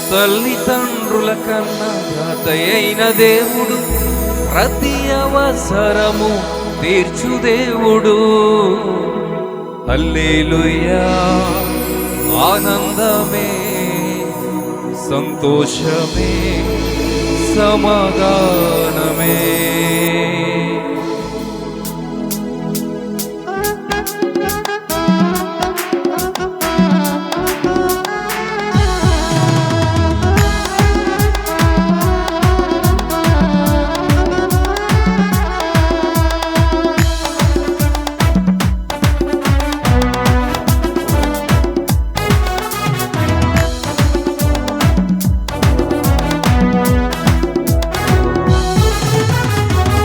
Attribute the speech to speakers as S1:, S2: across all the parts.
S1: తల్లిదండ్రుల కన్నా తాతయ్యైన దేవుడు, ప్రతి అవసరము తీర్చు దేవుడు. హల్లెలూయా, ఆనందమే, సంతోషమే, సమాధానమే.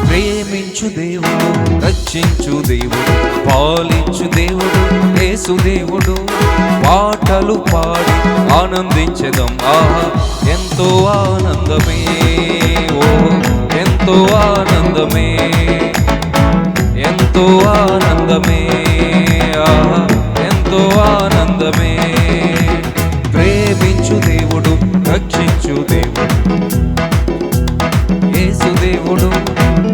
S1: ప్రేమించు దేవుడు, రక్షించు దేవుడు, పాలించు దేవుడు, యేసు దేవుడు. పాటలు పాడి ఆనందించెదం, ఆహా ఎంతో ఆనందమే, ఓ ఎంతో ఆనందమే, ఎంతో ఆనందమే, ఆహా ఎంతో ఆనందమే. ప్రేమించు దేవుడు, రక్షించు దేవుడు, యేసు దేవుడు.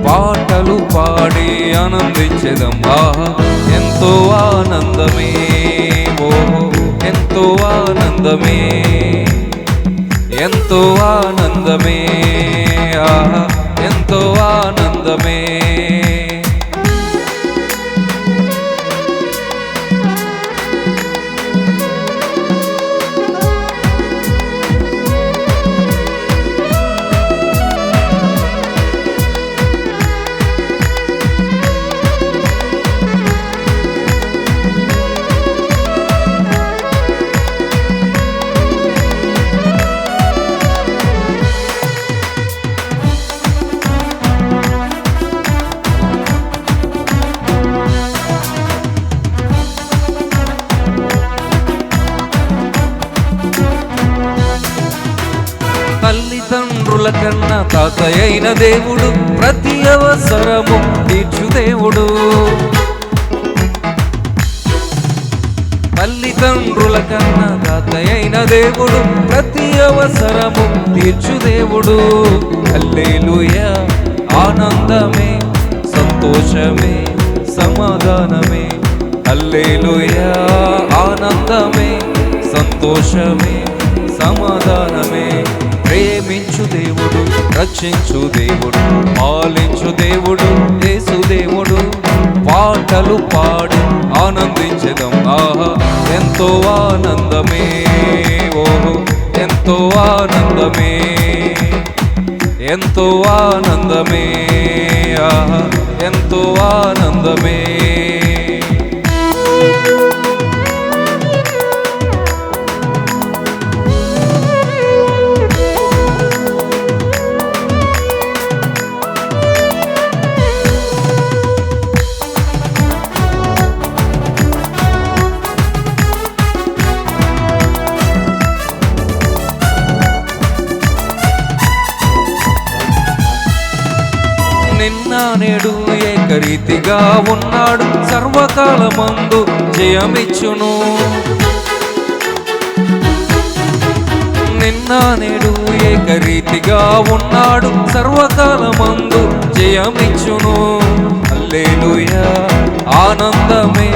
S1: పాటలు పాడి ఆనందించెదం, ఆహా ఎంతో ఆనందమే, ఓ ఎంతో ఆనందమే, ఎంతో ఆనందమే, ఆహా ఎంతో ఆనందమే. తల్లిదండ్రుల కన్నా తాతయ్యైన దేవుడు, ప్రతి అవసరము తీర్చు దేవుడు. తల్లిదండ్రుల కన్నా తాతయ్యైన దేవుడు, ప్రతి అవసరము తీర్చు దేవుడు. హల్లెలూయా, ఆనందమే, సంతోషమే, సమాధానమే. హల్లెలూయా, ఆనందమే, సంతోషమే, సమాధానమే. ప్రేమించు దేవుడు, రక్షించు దేవుడు, పాలించు దేవుడు, యేసు దేవుడు. పాటలు పాడి ఆనందించెదం, ఆహా ఎంతో ఆనందమే, ఓహో ఎంతో ఆనందమే, ఎంతో ఆనందమే, ఆహా ఎంతో ఆనందమే. నిన్న నేడు ఏకరీతిగా ఉన్నాడు, సర్వకాలమందు జయమిచ్చును. నిన్న నేడు ఏకరీతిగా ఉన్నాడు, సర్వకాలమందు జయమిచ్చును. హల్లెలూయా, ఆనందమే,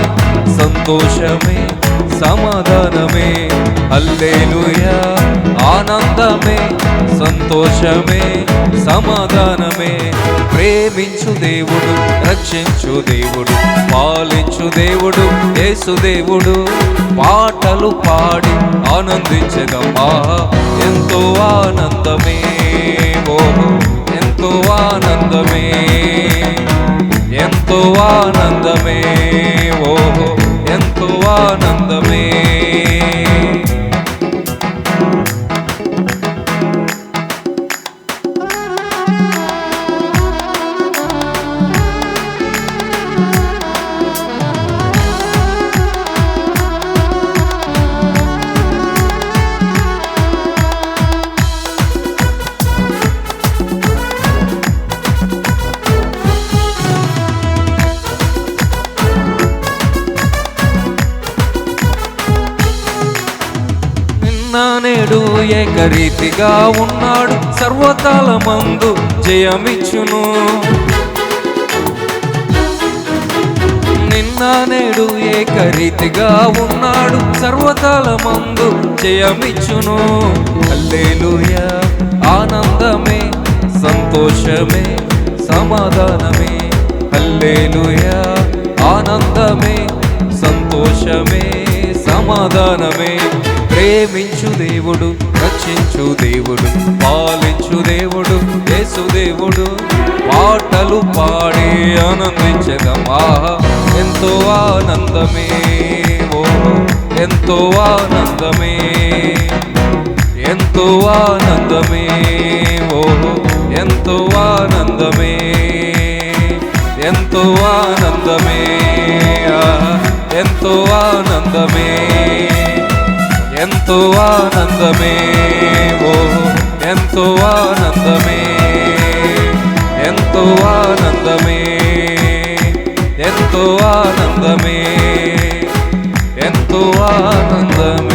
S1: సంతోషమే, సమాధానమే. హల్లెలూయా, ఆనందమే, సంతోషమే, సమాధానమే. ప్రేమించు దేవుడు, రక్షించు దేవుడు, పాలించు దేవుడు, యేసు దేవుడు. పాటలు పాడి ఆనందించెదం, ఆహా ఎంతో ఆనందమే, ఓహో ఎంతో ఆనందమే, ఎంతో ఆనందమే, ఓహో ఎంతో ఆనందమే. నిన్న నేడు ఏకరీతిగా ఉన్నాడు, సర్వకాలమందు జయమిచ్చును. నిన్న నేడు ఏకరీతిగా ఉన్నాడు, సర్వకాలమందు జయమిచ్చును. హల్లెలూయా, ఆనందమే, సంతోషమే, సమాధానమే. హల్లెలూయా, ఆనందమే, సంతోషమే, సమాధానమే. ప్రేమించు దేవుడు, రక్షించు దేవుడు, పాలించు దేవుడు, యేసు దేవుడు. పాటలు పాడి ఆనందించగమా, ఎంతో ఆనందమే, ఓ ఎంతో ఆనందమే, ఎంతో ఆనందమే, ఓ ఎంతో ఆనందమే, ఎంతో ఆనందమే, ఎంతో ఆనందమే, ఎంతో ఆనందమే, ఓ ఎంతో ఆనందమే, ఎంతో ఆనందమే, ఎంతో ఆనందమే, ఎంతో ఆనందమే.